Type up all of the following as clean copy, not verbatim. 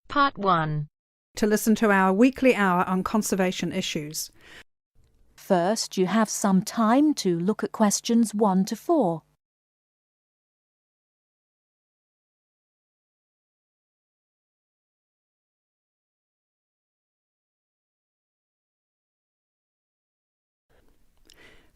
Part 1. To listen to our weekly hour on conservation issues. First, you have some time to look at questions 1 to 4.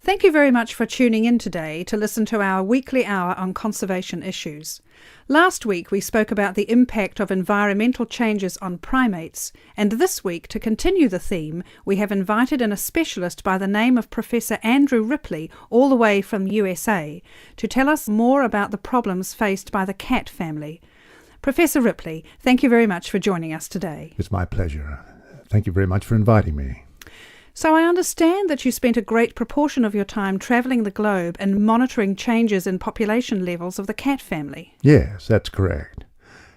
Thank you very much for tuning in today to listen to our weekly hour on conservation issues. Last week we spoke about the impact of environmental changes on primates, and this week, to continue the theme, we have invited in a specialist by the name of Professor Andrew Ripley, all the way from USA, to tell us more about the problems faced by the cat family. Professor Ripley, thank you very much for joining us today. It's my pleasure. Thank you very much for inviting me. So I understand that you spent a great proportion of your time travelling the globe and monitoring changes in population levels of the cat family. Yes, that's correct.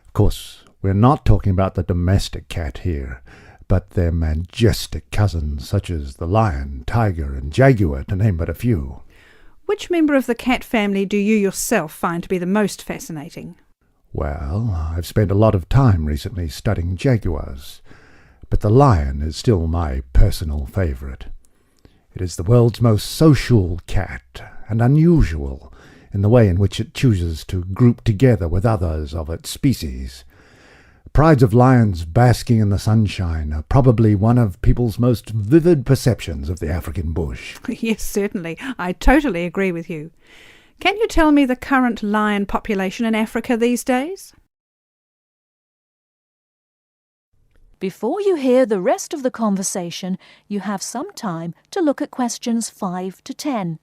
Of course, we're not talking about the domestic cat here, but their majestic cousins such as the lion, tiger and jaguar, to name but a few. Which member of the cat family do you yourself find to be the most fascinating? Well, I've spent a lot of time recently studying jaguars, but the lion is still my personal favourite. It is the world's most social cat, and unusual in the way in which it chooses to group together with others of its species. Prides of lions basking in the sunshine are probably one of people's most vivid perceptions of the African bush. Yes, certainly. I totally agree with you. Can you tell me the current lion population in Africa these days? Before you hear the rest of the conversation, you have some time to look at questions 5 to 10.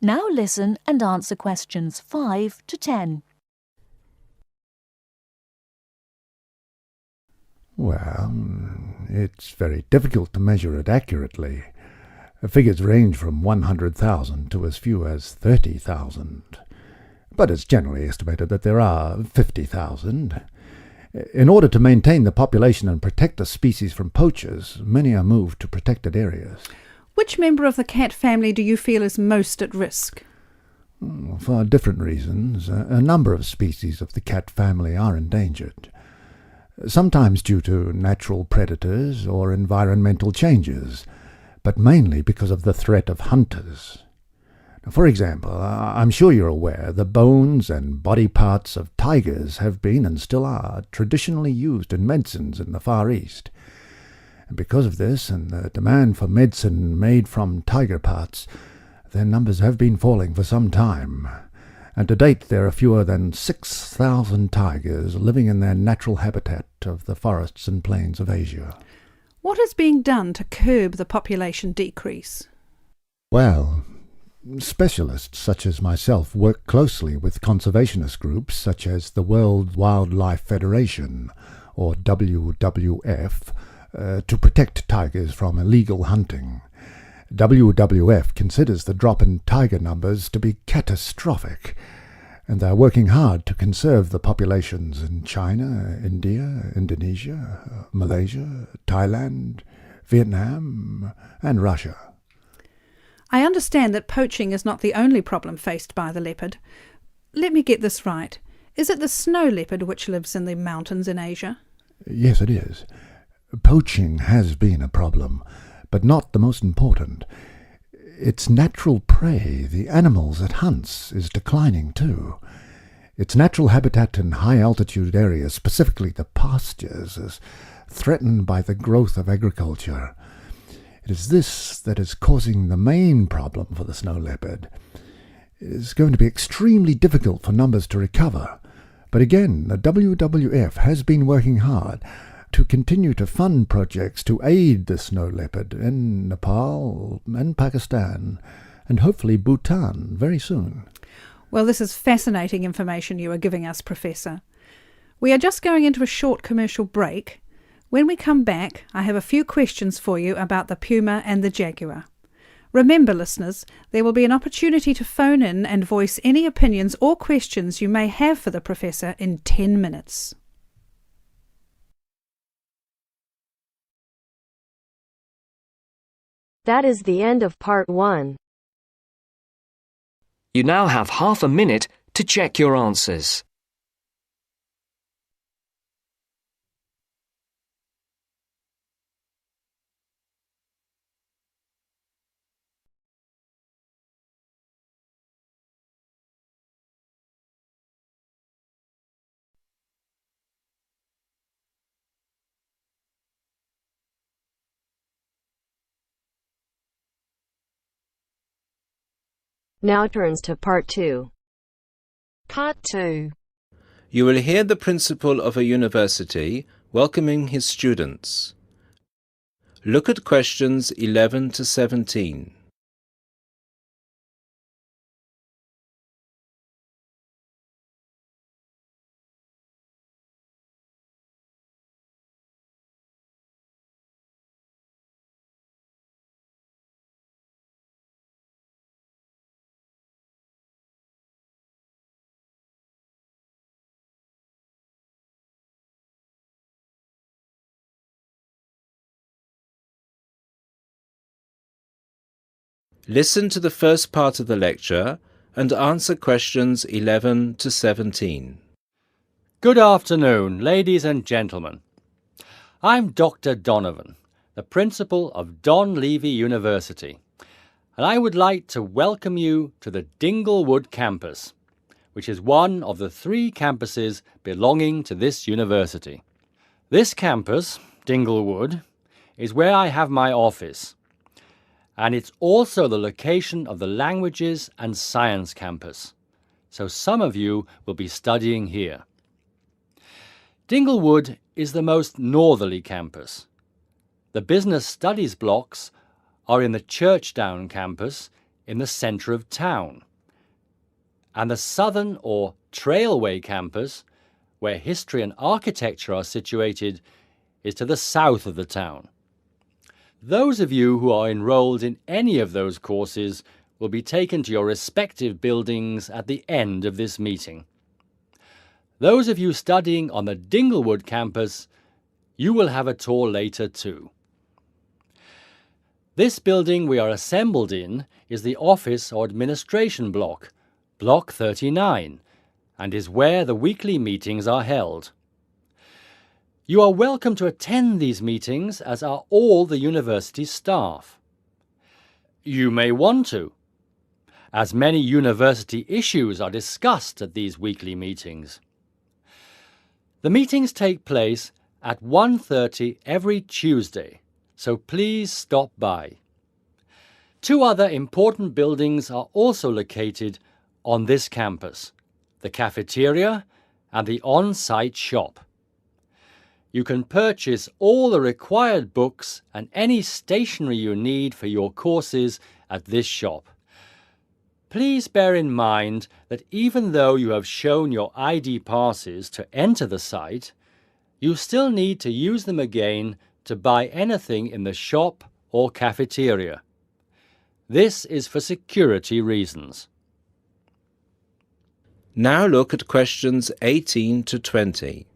Now listen and answer questions 5 to 10. Well, it's very difficult to measure it accurately. Figures range from 100,000 to as few as 30,000. But it's generally estimated that there are 50,000. In order to maintain the population and protect the species from poachers, many are moved to protected areas. Which member of the cat family do you feel is most at risk? For different reasons, a number of species of the cat family are endangered, sometimes due to natural predators or environmental changes, but mainly because of the threat of hunters. For example, I'm sure you're aware the bones and body parts of tigers have been and still are traditionally used in medicines in the Far East. And because of this and the demand for medicine made from tiger parts, their numbers have been falling for some time, and to date there are fewer than 6,000 tigers living in their natural habitat of the forests and plains of Asia. What is being done to curb the population decrease? Well, specialists such as myself work closely with conservationist groups such as the World Wildlife Federation, or WWF, to protect tigers from illegal hunting. WWF considers the drop in tiger numbers to be catastrophic, and they are working hard to conserve the populations in China, India, Indonesia, Malaysia, Thailand, Vietnam, and Russia. I understand that poaching is not the only problem faced by the leopard. Let me get this right. Is it the snow leopard which lives in the mountains in Asia? Yes, it is. Poaching has been a problem, but not the most important. Its natural prey, the animals it hunts, is declining too. Its natural habitat in high-altitude areas, specifically the pastures, is threatened by the growth of agriculture. It is this that is causing the main problem for the snow leopard. It is going to be extremely difficult for numbers to recover, but again, the WWF has been working hard to continue to fund projects to aid the snow leopard in Nepal and Pakistan, and hopefully Bhutan very soon. Well, this is fascinating information you are giving us, Professor. We are just going into a short commercial break. When we come back, I have a few questions for you about the puma and the jaguar. Remember, listeners, there will be an opportunity to phone in and voice any opinions or questions you may have for the Professor in 10 minutes. That is the end of part 1. You now have half a minute to check your answers. Now turns to part 2. Part 2. You will hear the principal of a university welcoming his students. Look at questions 11 to 17. Listen to the first part of the lecture and answer questions 11 to 17. Good afternoon, ladies and gentlemen. I'm Dr. Donovan, the principal of Don Levy University, and I would like to welcome you to the Dinglewood campus, which is one of the 3 campuses belonging to this university. This campus, Dinglewood, is where I have my office, and it's also the location of the Languages and Science campus, so some of you will be studying here. Dinglewood is the most northerly campus. The Business Studies blocks are in the Churchdown campus in the centre of town, and the Southern or Trailway campus, where history and architecture are situated, is to the south of the town. Those of you who are enrolled in any of those courses will be taken to your respective buildings at the end of this meeting. Those of you studying on the Dinglewood campus, you will have a tour later too. This building we are assembled in is the office or administration block, Block 39, and is where the weekly meetings are held. You are welcome to attend these meetings, as are all the university staff. You may want to, as many university issues are discussed at these weekly meetings. The meetings take place at 1:30 every Tuesday, so please stop by. 2 other important buildings are also located on this campus, the cafeteria and the on-site shop. You can purchase all the required books and any stationery you need for your courses at this shop. Please bear in mind that even though you have shown your ID passes to enter the site, you still need to use them again to buy anything in the shop or cafeteria. This is for security reasons. Now look at questions 18 to 20.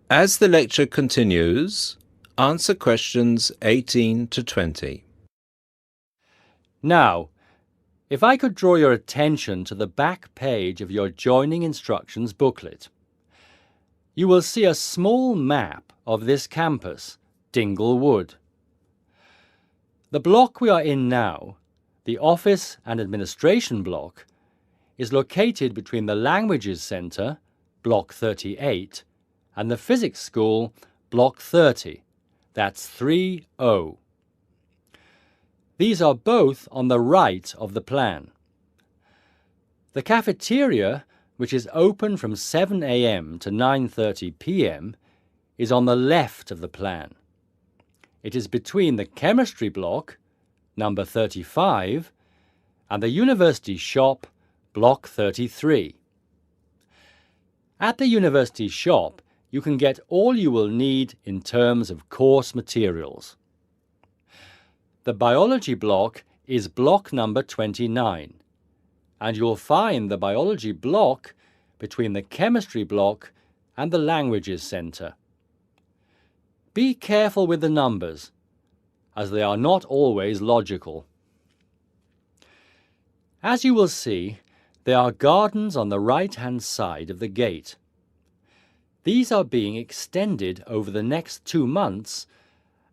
As the lecture continues, answer questions 18 to 20. Now, if I could draw your attention to the back page of your joining instructions booklet, you will see a small map of this campus, Dinglewood. The block we are in now, the Office and Administration block, is located between the Languages Centre, Block 38, and the Physics School, Block 30. That's 3O. These are both on the right of the plan. The cafeteria, which is open from 7 a.m. to 9:30 p.m., is on the left of the plan. It is between the chemistry block, number 35, and the university shop, block 33. At the university shop, you can get all you will need in terms of course materials. The biology block is block number 29, and you'll find the biology block between the chemistry block and the languages centre. Be careful with the numbers, as they are not always logical. As you will see, there are gardens on the right-hand side of the gate. These are being extended over the next 2 months,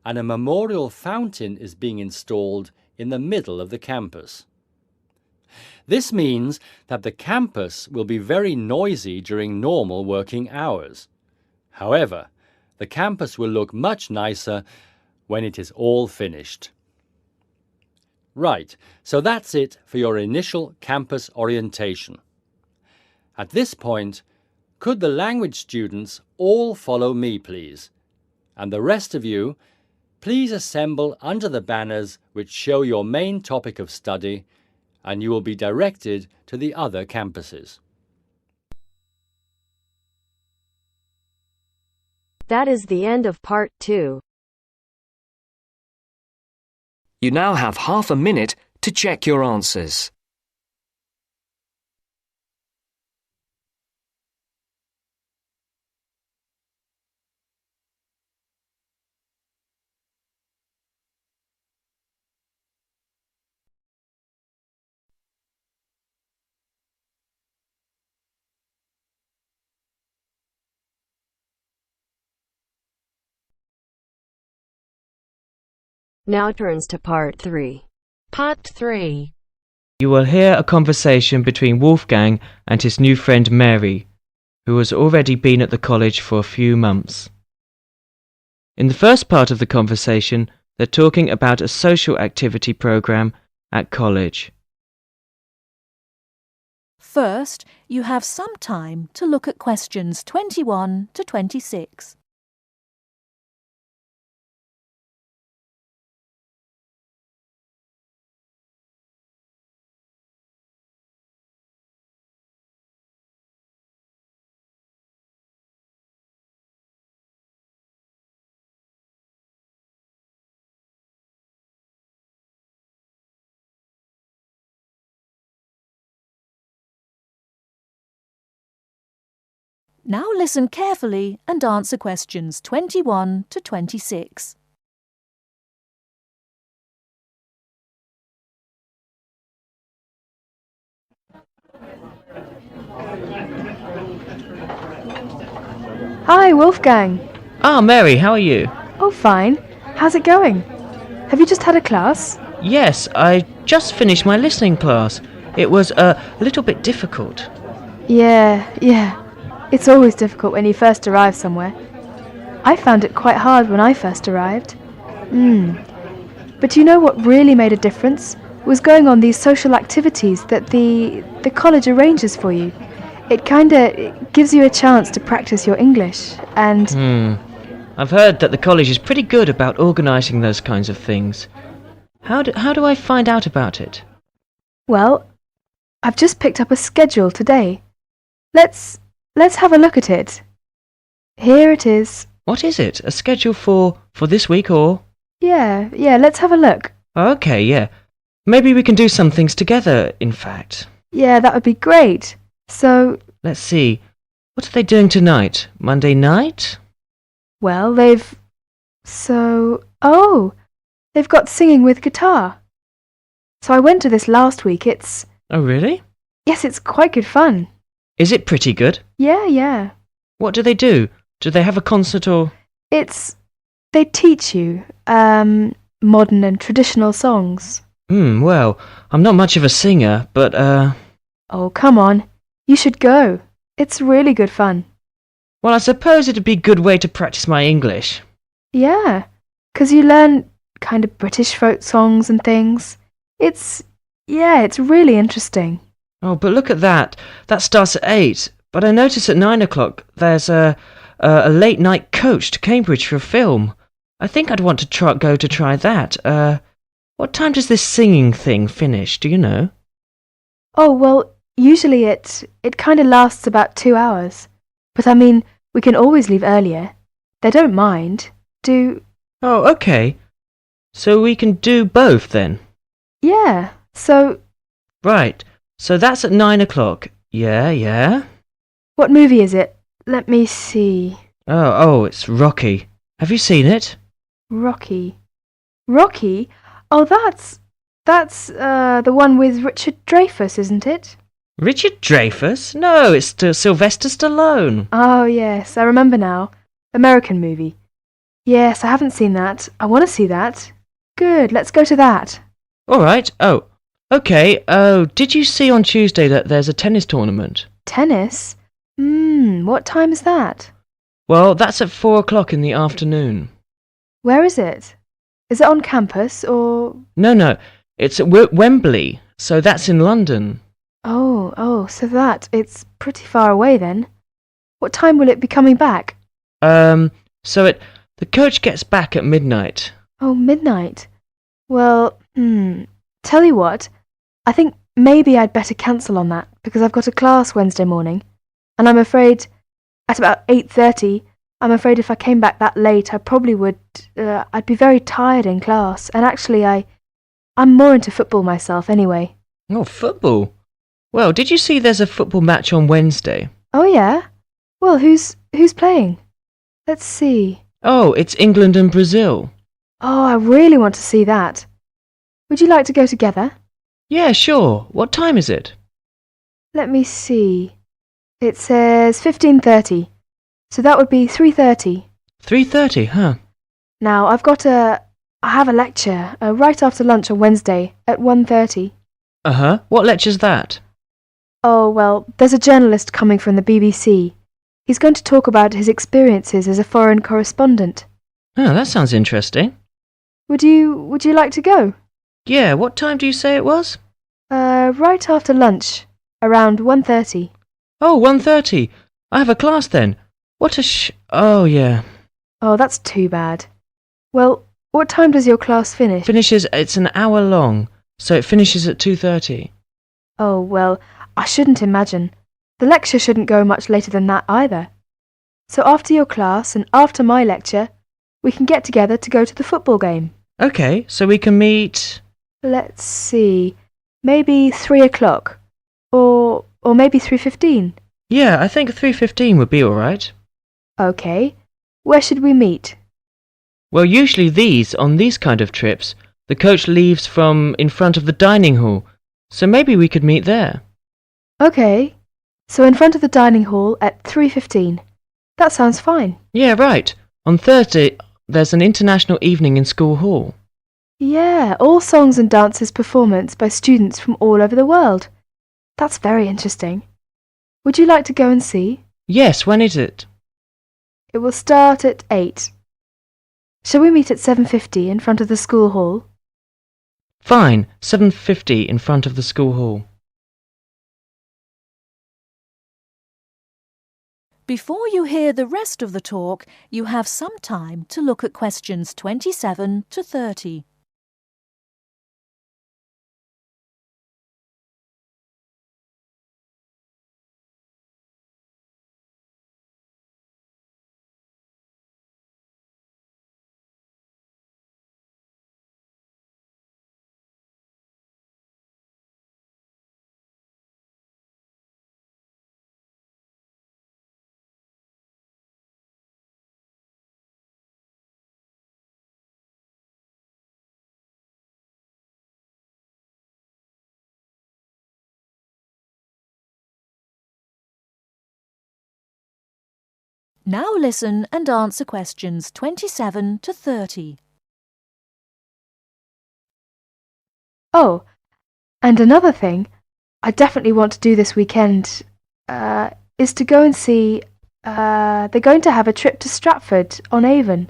and a memorial fountain is being installed in the middle of the campus. This means that the campus will be very noisy during normal working hours. However, the campus will look much nicer when it is all finished. Right, so that's it for your initial campus orientation. At this point, could the language students all follow me, please? And the rest of you, please assemble under the banners which show your main topic of study, and you will be directed to the other campuses. That is the end of part 2. You now have half a minute to check your answers. Now turns to part 3. Part 3. You will hear a conversation between Wolfgang and his new friend Mary, who has already been at the college for a few months. In the first part of the conversation, they're talking about a social activity program at college. First, you have some time to look at questions 21 to 26. Now listen carefully and answer questions 21 to 26. Hi, Wolfgang. Ah, Mary, how are you? Oh, fine. How's it going? Have you just had a class? Yes, I just finished my listening class. It was a little bit difficult. Yeah. It's always difficult when you first arrive somewhere. I found it quite hard when I first arrived. But you know what really made a difference? Was going on these social activities that the college arranges for you. It gives you a chance to practice your English and... I've heard that the college is pretty good about organising those kinds of things. How do I find out about it? Well, I've just picked up a schedule today. Let's have a look at it. Here it is. What is it? A schedule for this week or...? Yeah, let's have a look. Okay, yeah. Maybe we can do some things together, in fact. Yeah, that would be great. So... Let's see. What are they doing tonight? Monday night? Well, they've got singing with guitar. So I went to this last week. Oh, really? Yes, it's quite good fun. Is it pretty good? Yeah. What do they do? Do they have a concert or...? They teach you, modern and traditional songs. Well, I'm not much of a singer, but, Oh, come on. You should go. It's really good fun. Well, I suppose it'd be a good way to practice my English. Yeah, 'cause you learn kind of British folk songs and things. It's really interesting. Oh, but look at that. That starts at 8. But I notice at 9 o'clock there's a late night coach to Cambridge for a film. I think I'd want to try that. What time does this singing thing finish? Do you know? Oh, well, usually it kind of lasts about 2 hours. But I mean, we can always leave earlier. They don't mind. Oh, okay. So we can do both then? Yeah, so... Right. So that's at 9 o'clock. Yeah. What movie is it? Let me see. Oh, it's Rocky. Have you seen it? Rocky? Oh, that's the one with Richard Dreyfuss, isn't it? Richard Dreyfuss? No, it's Sylvester Stallone. Oh, yes, I remember now. American movie. Yes, I haven't seen that. I want to see that. Good, let's go to that. All right. Oh, okay. Oh, did you see on Tuesday that there's a tennis tournament? Tennis? What time is that? Well, that's at 4 o'clock in the afternoon. Where is it? Is it on campus or...? No. It's at Wembley, so that's in London. Oh, so it's pretty far away then. What time will it be coming back? The coach gets back at midnight. Oh, midnight. Well, tell you what, I think maybe I'd better cancel on that because I've got a class Wednesday morning, and I'm afraid at about 8:30, I'm afraid if I came back that late I probably would, I'd be very tired in class, and actually I'm more into football myself anyway. Oh, football? Well, did you see there's a football match on Wednesday? Oh, yeah? Well, who's playing? Let's see. Oh, it's England and Brazil. Oh, I really want to see that. Would you like to go together? Yeah, sure. What time is it? Let me see. It says 15:30, so that would be 3:30. 3:30, huh? Now, I have a lecture right after lunch on Wednesday at 1:30. Uh-huh. What lecture's that? Oh, well, there's a journalist coming from the BBC. He's going to talk about his experiences as a foreign correspondent. Oh, that sounds interesting. Would you like to go? Yeah, what time do you say it was? Right after lunch, around 1:30. Oh, 1:30. I have a class then. Oh, yeah. Oh, that's too bad. Well, what time does your class finish? It's an hour long, so it finishes at 2:30. Oh, well, I shouldn't imagine. The lecture shouldn't go much later than that either. So after your class and after my lecture, we can get together to go to the football game. Okay, so we can meet... Let's see, maybe 3 o'clock. Or maybe 3:15. Yeah, I think 3:15 would be all right. Okay, where should we meet? Well, usually on these kind of trips, the coach leaves from in front of the dining hall, so maybe we could meet there. Okay, so in front of the dining hall at 3:15. That sounds fine. Yeah, right. On Thursday, there's an international evening in school hall. Yeah, all songs and dances performance by students from all over the world. That's very interesting. Would you like to go and see? Yes, when is it? It will start at 8. Shall we meet at 7:50 in front of the school hall? Fine, 7:50 in front of the school hall. Before you hear the rest of the talk, you have some time to look at questions 27 to 30. Now listen and answer questions 27 to 30. Oh, and another thing I definitely want to do this weekend is to go and see, they're going to have a trip to Stratford on Avon.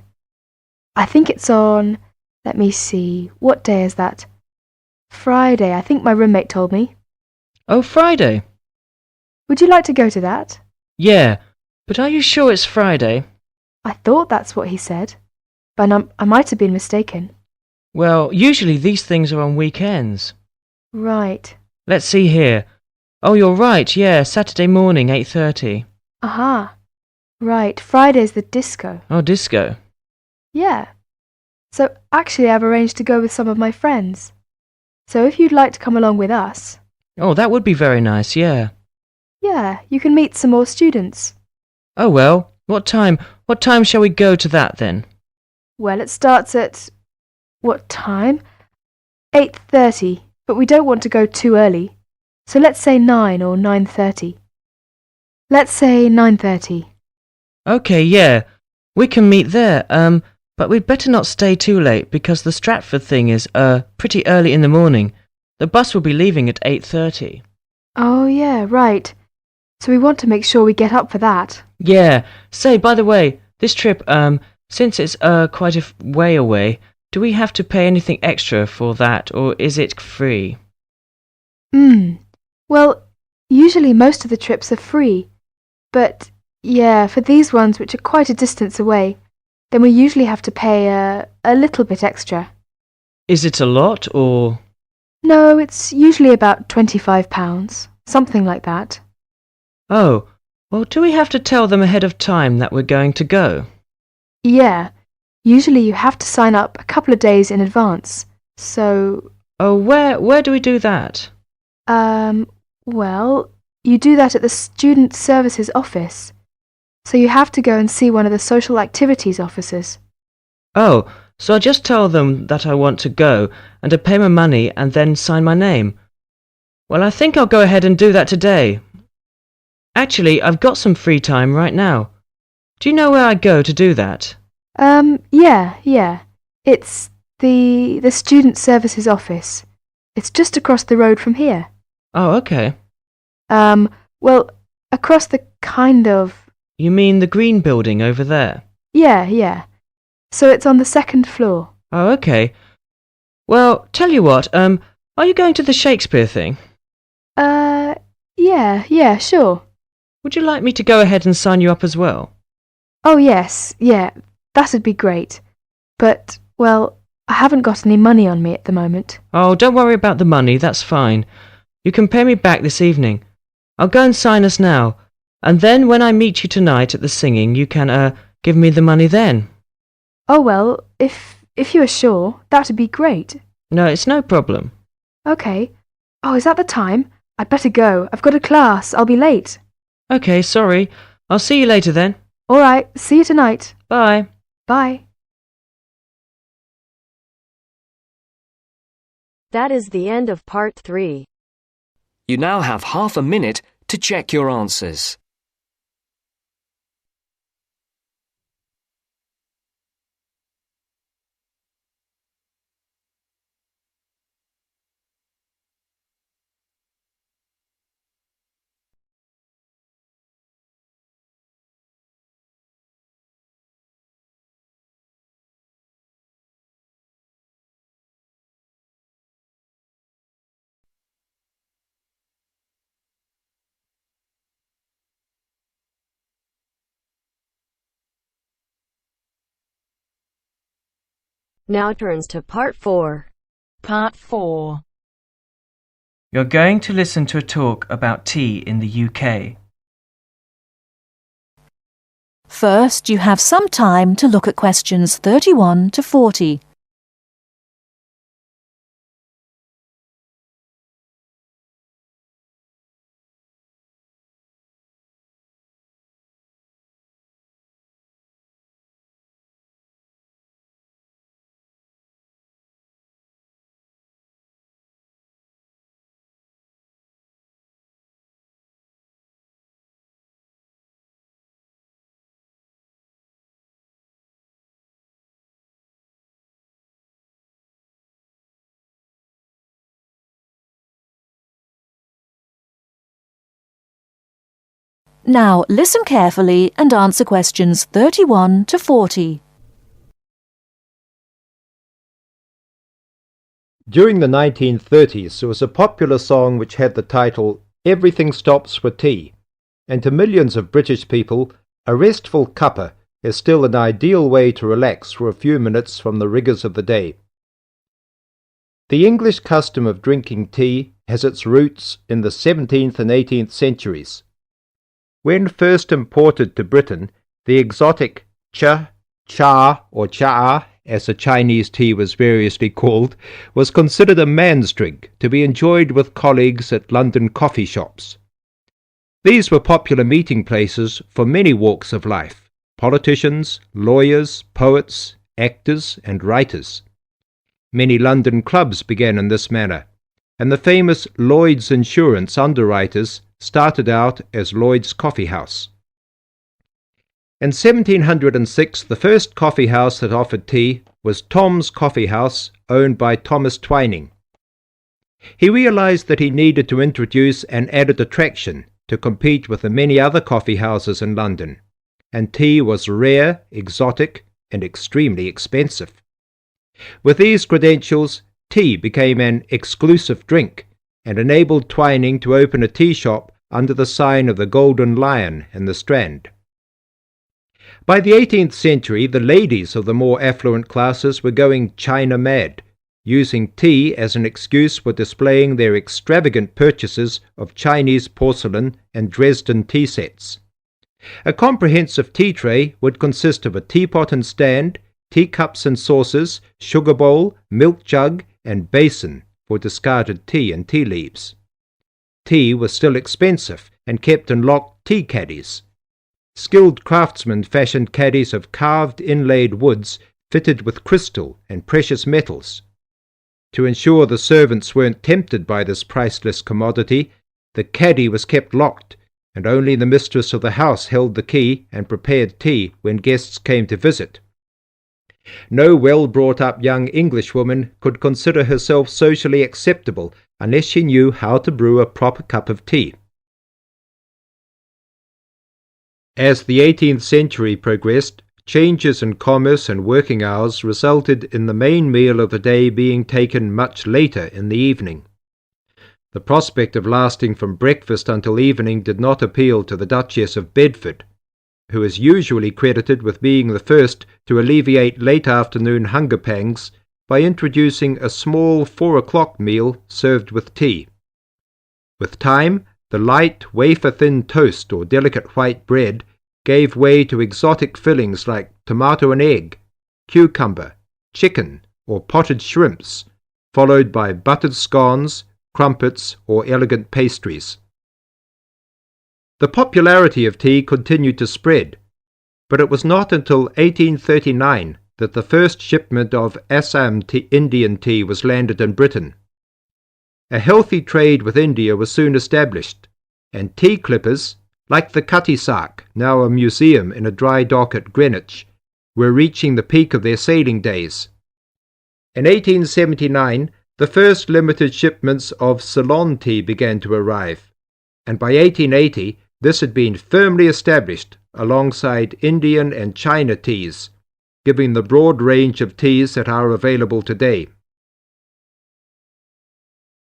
I think it's on Let me see. What day is that? Friday, I think my roommate told me. Oh, Friday. Would you like to go to that? Yeah, but are you sure it's Friday? I thought that's what he said, but I might have been mistaken. Well, usually these things are on weekends. Right. Let's see here. Oh, you're right, yeah, Saturday morning, 8:30. Aha. Right, Friday's the disco. Oh, disco. Yeah. So actually I've arranged to go with some of my friends. So if you'd like to come along with us. Oh, that would be very nice, yeah. Yeah, you can meet some more students. Oh, well, what time shall we go to that then? Well, it starts at... what time? 8:30, but we don't want to go too early. So let's say 9 or 9:30. Let's say 9:30. Okay, yeah, we can meet there, but we'd better not stay too late because the Stratford thing is, pretty early in the morning. The bus will be leaving at 8:30. Oh, yeah, right. So we want to make sure we get up for that. Yeah, say, by the way, this trip, since it's, quite a way away, do we have to pay anything extra for that, or is it free? Well, usually most of the trips are free. But, yeah, for these ones which are quite a distance away, then we usually have to pay a little bit extra. Is it a lot, or...? No, it's usually about £25, something like that. Oh, well, do we have to tell them ahead of time that we're going to go? Yeah, usually you have to sign up a couple of days in advance, so... Oh, where do we do that? Well, you do that at the Student Services office. So you have to go and see one of the social activities officers. Oh, so I just tell them that I want to go, and to pay my money and then sign my name. Well, I think I'll go ahead and do that today. Actually, I've got some free time right now. Do you know where I go to do that? Yeah. It's the Student Services office. It's just across the road from here. Oh, okay. Well, across the kind of... You mean the green building over there? Yeah. So it's on the second floor. Oh, okay. Well, tell you what, are you going to the Shakespeare thing? Yeah, sure. Would you like me to go ahead and sign you up as well? Oh, yes, yeah, that'd be great. But, well, I haven't got any money on me at the moment. Oh, don't worry about the money, that's fine. You can pay me back this evening. I'll go and sign us now, and then when I meet you tonight at the singing, you can, give me the money then. Oh, well, if you are sure, that'd be great. No, it's no problem. Okay. Oh, is that the time? I'd better go. I've got a class. I'll be late. Okay, sorry. I'll see you later then. All right, see you tonight. Bye. Bye. That is the end of part 3. You now have half a minute to check your answers. Now turns to part 4. Part 4. You're going to listen to a talk about tea in the UK. First, you have some time to look at questions 31 to 40. Now, listen carefully and answer questions 31 to 40. During the 1930s, there was a popular song which had the title "Everything Stops for Tea," and to millions of British people, a restful cuppa is still an ideal way to relax for a few minutes from the rigours of the day. The English custom of drinking tea has its roots in the 17th and 18th centuries. When first imported to Britain, the exotic cha, or cha, as the Chinese tea was variously called, was considered a man's drink to be enjoyed with colleagues at London coffee shops. These were popular meeting places for many walks of life: politicians, lawyers, poets, actors, and writers. Many London clubs began in this manner, and the famous Lloyd's Insurance underwriters started out as Lloyd's Coffee House. In 1706, the first coffee house that offered tea was Tom's Coffee House, owned by Thomas Twining. He realized that he needed to introduce an added attraction to compete with the many other coffee houses in London, and tea was rare, exotic, and extremely expensive. With these credentials, tea became an exclusive drink and enabled Twining to open a tea shop under the sign of the Golden Lion in the Strand. By the 18th century, the ladies of the more affluent classes were going China mad, using tea as an excuse for displaying their extravagant purchases of Chinese porcelain and Dresden tea sets. A comprehensive tea tray would consist of a teapot and stand, teacups and saucers, sugar bowl, milk jug, and basin for discarded tea and tea leaves. Tea was still expensive and kept in locked tea caddies. Skilled craftsmen fashioned caddies of carved inlaid woods fitted with crystal and precious metals. To ensure the servants weren't tempted by this priceless commodity, the caddy was kept locked, and only the mistress of the house held the key and prepared tea when guests came to visit. No well-brought-up young Englishwoman could consider herself socially acceptable unless she knew how to brew a proper cup of tea. As the 18th century progressed, changes in commerce and working hours resulted in the main meal of the day being taken much later in the evening. The prospect of lasting from breakfast until evening did not appeal to the Duchess of Bedford, who is usually credited with being the first to alleviate late afternoon hunger pangs by introducing a small 4 o'clock meal served with tea. With time, the light, wafer-thin toast or delicate white bread gave way to exotic fillings like tomato and egg, cucumber, chicken, or potted shrimps, followed by buttered scones, crumpets, or elegant pastries. The popularity of tea continued to spread, but it was not until 1839 that the first shipment of Assam Indian tea was landed in Britain. A healthy trade with India was soon established, and tea clippers, like the Cutty Sark, now a museum in a dry dock at Greenwich, were reaching the peak of their sailing days. In 1879, the first limited shipments of Ceylon tea began to arrive, and by 1880 this had been firmly established alongside Indian and China teas, giving the broad range of teas that are available today.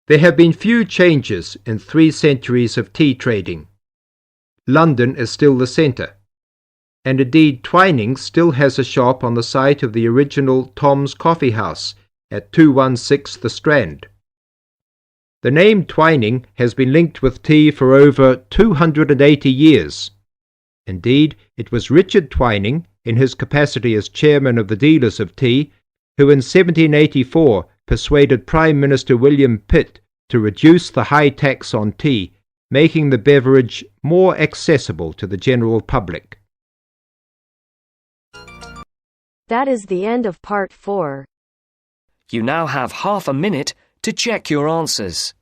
There have been few changes in 3 centuries of tea trading. London is still the centre, and indeed Twining still has a shop on the site of the original Tom's Coffee House at 216 The Strand. The name Twining has been linked with tea for over 280 years. Indeed, it was Richard Twining, in his capacity as chairman of the dealers of tea, who in 1784 persuaded Prime Minister William Pitt to reduce the high tax on tea, making the beverage more accessible to the general public. That is the end of part 4. You now have half a minute to check your answers.